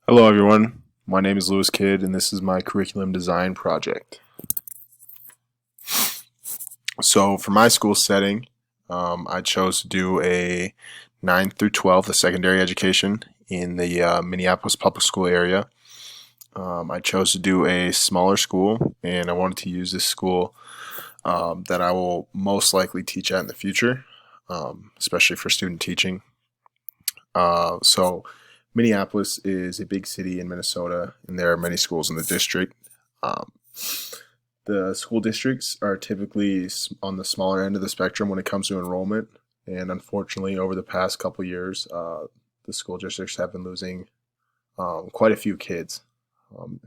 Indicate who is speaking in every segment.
Speaker 1: Hello, everyone. My name is Lewis Kidd, and this is my curriculum design project. So, for my school setting, I chose to do a 9 through 12, the secondary education in the Minneapolis public school area. I chose to do a smaller school, and I wanted to use this school that I will most likely teach at in the future, especially for student teaching. So, Minneapolis is a big city in Minnesota, and there are many schools in the district. Um, the school districts are typically on the smaller end of the spectrum when it comes to enrollment, and unfortunately, over the past couple years, the school districts have been losing quite a few kids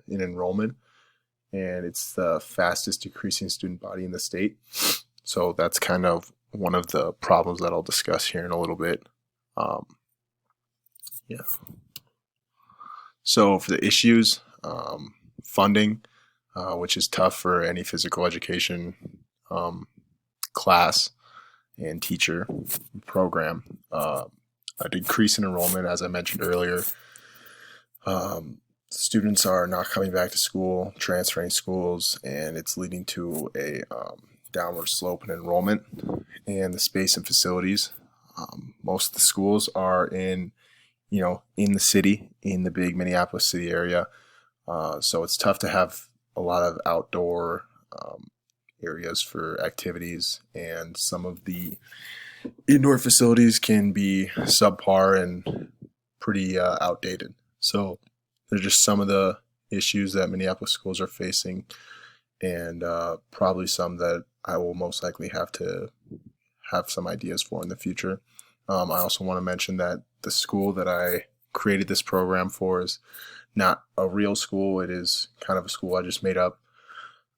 Speaker 1: in enrollment, and it's the fastest decreasing student body in the state. So that's kind of one of the problems that I'll discuss here in a little bit. Um, yeah. So for the issues, funding, which is tough for any physical education um, class and teacher program. A decrease in enrollment, as I mentioned earlier. Students are not coming back to school, transferring schools, and it's leading to a downward slope in enrollment and the space and facilities. Most of the schools are in the city, in the big Minneapolis city area. So it's tough to have a lot of outdoor areas for activities, and some of the indoor facilities can be subpar and pretty outdated. So there's just some of the issues that Minneapolis schools are facing, and probably some that I will most likely have to have some ideas for in the future. I also want to mention that the school that I created this program for is not a real school. It is kind of a school I just made up,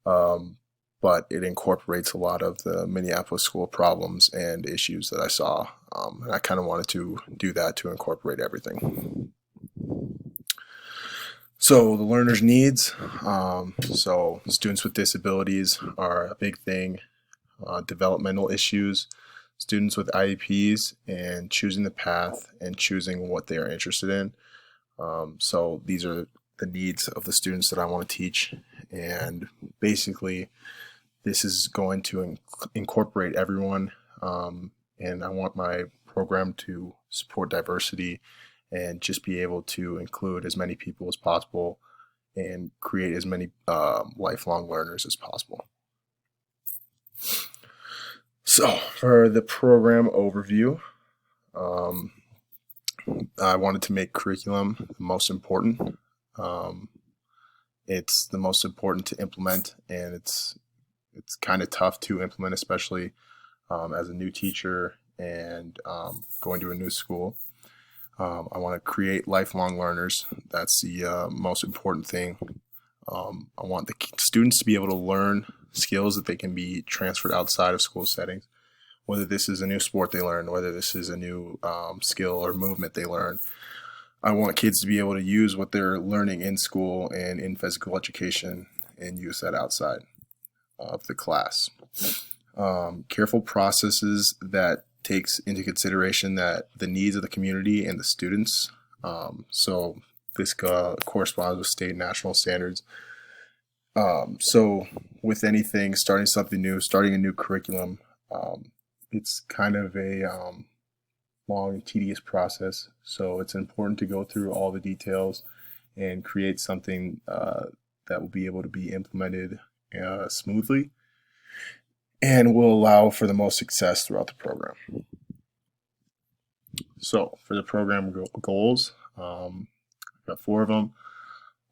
Speaker 1: but it incorporates a lot of the Minneapolis school problems and issues that I saw. And I kind of wanted to do that to incorporate everything. So the learner's needs. So students with disabilities are a big thing. Developmental issues, students with IEPs, and choosing the path and choosing what they are interested in. So these are the needs of the students that I want to teach, and basically this is going to incorporate everyone, and I want my program to support diversity and just be able to include as many people as possible and create as many lifelong learners as possible. So for the program overview, um, I wanted to make curriculum the most important. Um, it's the most important to implement, and it's kind of tough to implement, especially as a new teacher and going to a new school. I want to create lifelong learners. That's the most important thing. I want the students to be able to learn skills that they can be transferred outside of school settings, whether this is a new sport they learn, whether this is a new skill or movement they learn. I want kids to be able to use what they're learning in school and in physical education and use that outside of the class. Careful processes that takes into consideration that the needs of the community and the students. So this corresponds with state and national standards. So with anything, starting something new, starting a new curriculum, it's kind of a long, tedious process. So it's important to go through all the details and create something that will be able to be implemented smoothly and will allow for the most success throughout the program. So for the program goals, I've got 4 of them.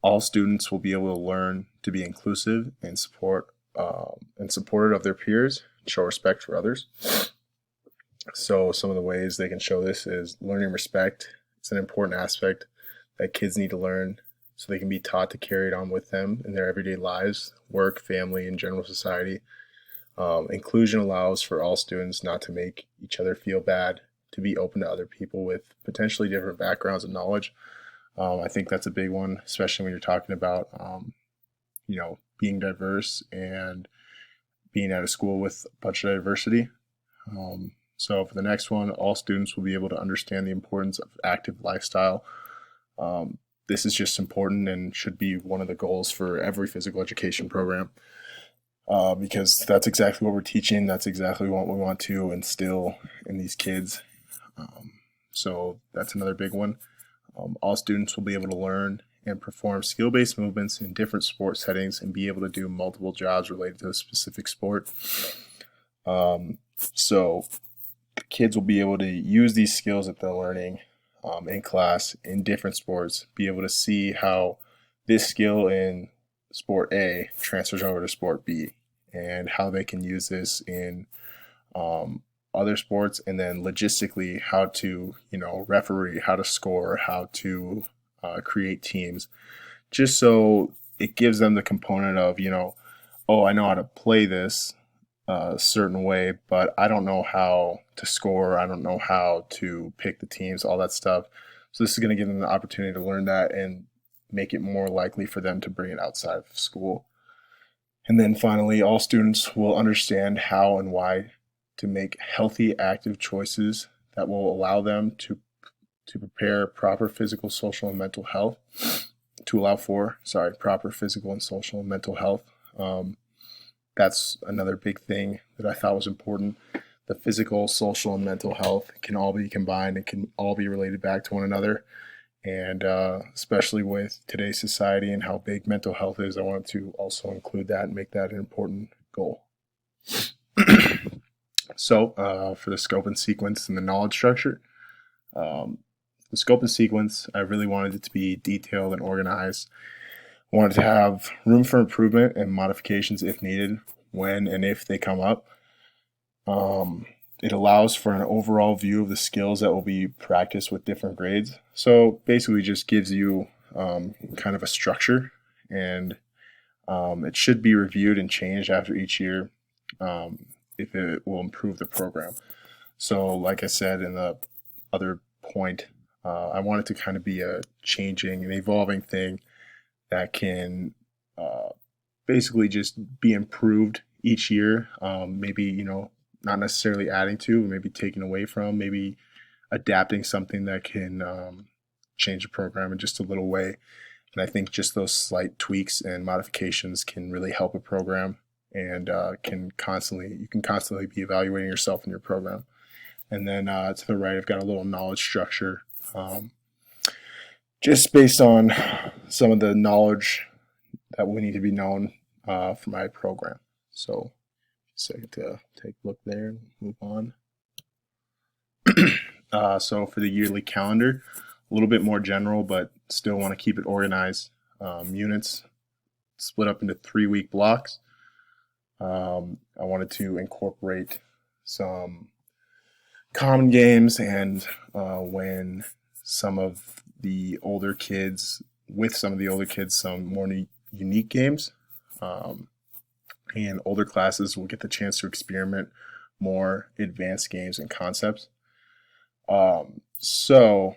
Speaker 1: All students will be able to learn to be inclusive and supportive of their peers, show respect for others. So some of the ways they can show this is learning respect. It's an important aspect that kids need to learn so they can be taught to carry it on with them in their everyday lives, work, family, and general society. Inclusion allows for all students not to make each other feel bad, to be open to other people with potentially different backgrounds and knowledge. I think that's a big one, especially when you're talking about, being diverse and being at a school with a bunch of diversity. So for the next one, all students will be able to understand the importance of active lifestyle. this is just important and should be one of the goals for every physical education program, because that's exactly what we're teaching. That's exactly what we want to instill in these kids. So that's another big one. All students will be able to learn and perform skill-based movements in different sport settings and be able to do multiple jobs related to a specific sport. So the kids will be able to use these skills that they're learning in class in different sports, be able to see how this skill in sport A transfers over to sport B, and how they can use this in other sports, and then logistically how to, referee, how to score, how to create teams, just so it gives them the component of, oh, I know how to play this a certain way, but I don't know how to score. I don't know how to pick the teams, all that stuff. So this is going to give them the opportunity to learn that and make it more likely for them to bring it outside of school. And then finally, all students will understand how and why to make healthy, active choices that will allow them to prepare proper physical, social, and mental health, proper physical and social and mental health. That's another big thing that I thought was important. The physical, social, and mental health can all be combined and can all be related back to one another. And especially with today's society and how big mental health is, I wanted to also include that and make that an important goal. So for the scope and sequence and the knowledge structure, the scope and sequence, I really wanted it to be detailed and organized. I wanted to have room for improvement and modifications if needed, when and if they come up. It allows for an overall view of the skills that will be practiced with different grades. So basically just gives you kind of a structure, and it should be reviewed and changed after each year if it will improve the program. So like I said in the other point, I want it to kind of be a changing and evolving thing that can basically just be improved each year. Maybe, not necessarily adding to, maybe taking away from, maybe adapting something that can change the program in just a little way. And I think just those slight tweaks and modifications can really help a program, and you can constantly be evaluating yourself in your program. And then to the right, I've got a little knowledge structure, just based on some of the knowledge that will need to be known for my program. So second to take a look there and move on. So for the yearly calendar, a little bit more general, but still want to keep it organized. Units split up into 3-week blocks. I wanted to incorporate some common games, and when some of the older kids, some more unique games. And older classes will get the chance to experiment more advanced games and concepts. So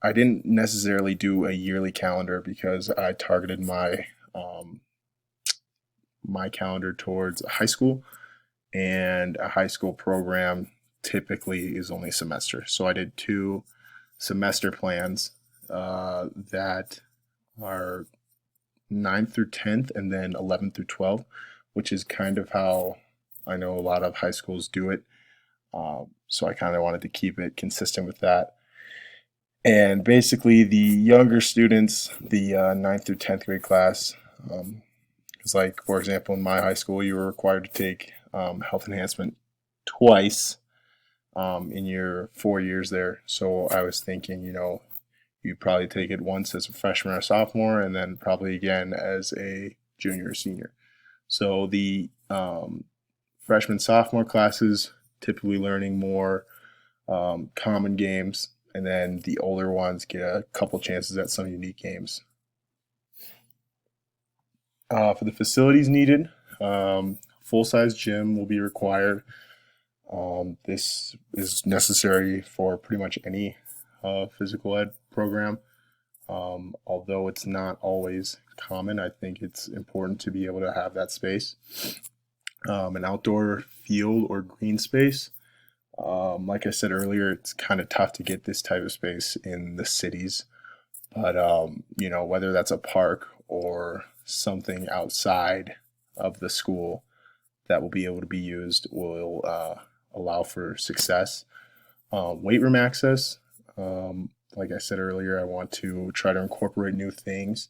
Speaker 1: I didn't necessarily do a yearly calendar because I targeted my my calendar towards high school, and a high school program typically is only a semester. So I did 2 semester plans that are 9th through 10th and then 11th through 12th, which is kind of how I know a lot of high schools do it. So I kind of wanted to keep it consistent with that. And basically the younger students, the 9th through 10th grade class, it's like, for example, in my high school, you were required to take health enhancement twice in your 4 years there. So I was thinking, you probably take it once as a freshman or sophomore, and then probably again as a junior or senior. So the freshman, sophomore classes typically learning more common games, and then the older ones get a couple chances at some unique games. For the facilities needed, full-size gym will be required. This is necessary for pretty much any physical ed program. Although it's not always common, I think it's important to be able to have that space. An outdoor field or green space. Like I said earlier, it's kind of tough to get this type of space in the cities, But whether that's a park or something outside of the school that will be able to be used will allow for success. Weight room access, like I said earlier, I want to try to incorporate new things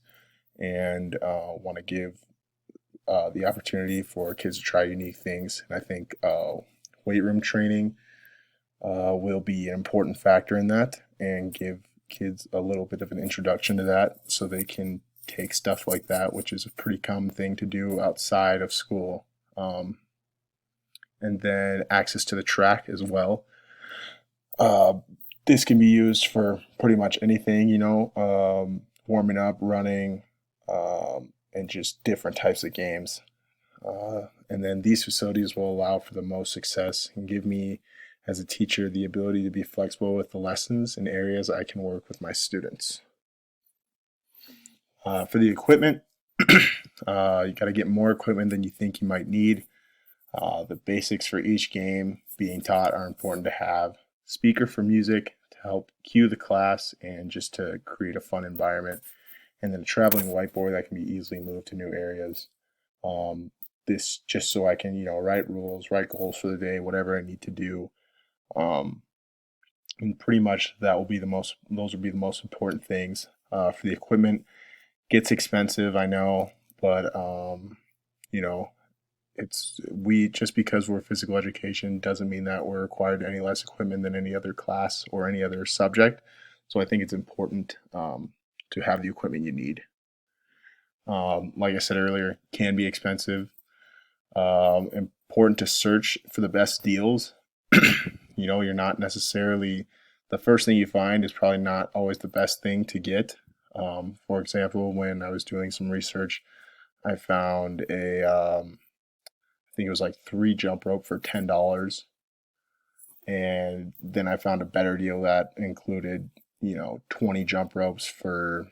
Speaker 1: and want to give the opportunity for kids to try unique things. And I think weight room training will be an important factor in that and give kids a little bit of an introduction to that so they can take stuff like that, which is a pretty common thing to do outside of school. And then access to the track as well. This can be used for pretty much anything, warming up, running, and just different types of games. And then these facilities will allow for the most success and give me, as a teacher, the ability to be flexible with the lessons and areas I can work with my students. For the equipment, you got to get more equipment than you think you might need. The basics for each game being taught are important to have. Speaker for music to help cue the class and just to create a fun environment. And then a traveling whiteboard that can be easily moved to new areas. This just so I can, write rules, write goals for the day, whatever I need to do. And pretty much those will be the most important things. For the equipment, gets expensive, I know, but just because we're physical education doesn't mean that we're required any less equipment than any other class or any other subject. So I think it's important to have the equipment you need. Like I said earlier, can be expensive. Important to search for the best deals. You're not necessarily, the first thing you find is probably not always the best thing to get. For example, when I was doing some research, I found I think it was like 3 jump rope for $10. And then I found a better deal that included, 20 jump ropes for,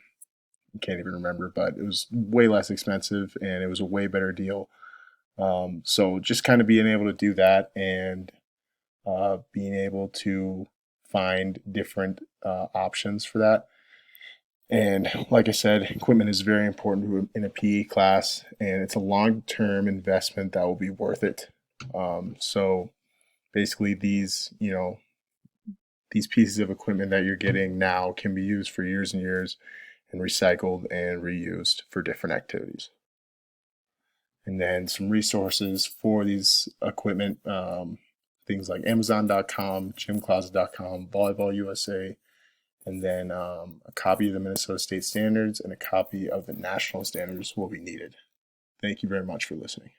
Speaker 1: I can't even remember, but it was way less expensive and it was a way better deal. So just kind of being able to do that and being able to find different options for that. And like I said, equipment is very important in a PE class, and it's a long-term investment that will be worth it. So basically, these pieces of equipment that you're getting now can be used for years and years, and recycled and reused for different activities. And then some resources for these equipment, things like Amazon.com, GymCloset.com, Volleyball USA, and then a copy of the Minnesota State Standards and a copy of the National Standards will be needed. Thank you very much for listening.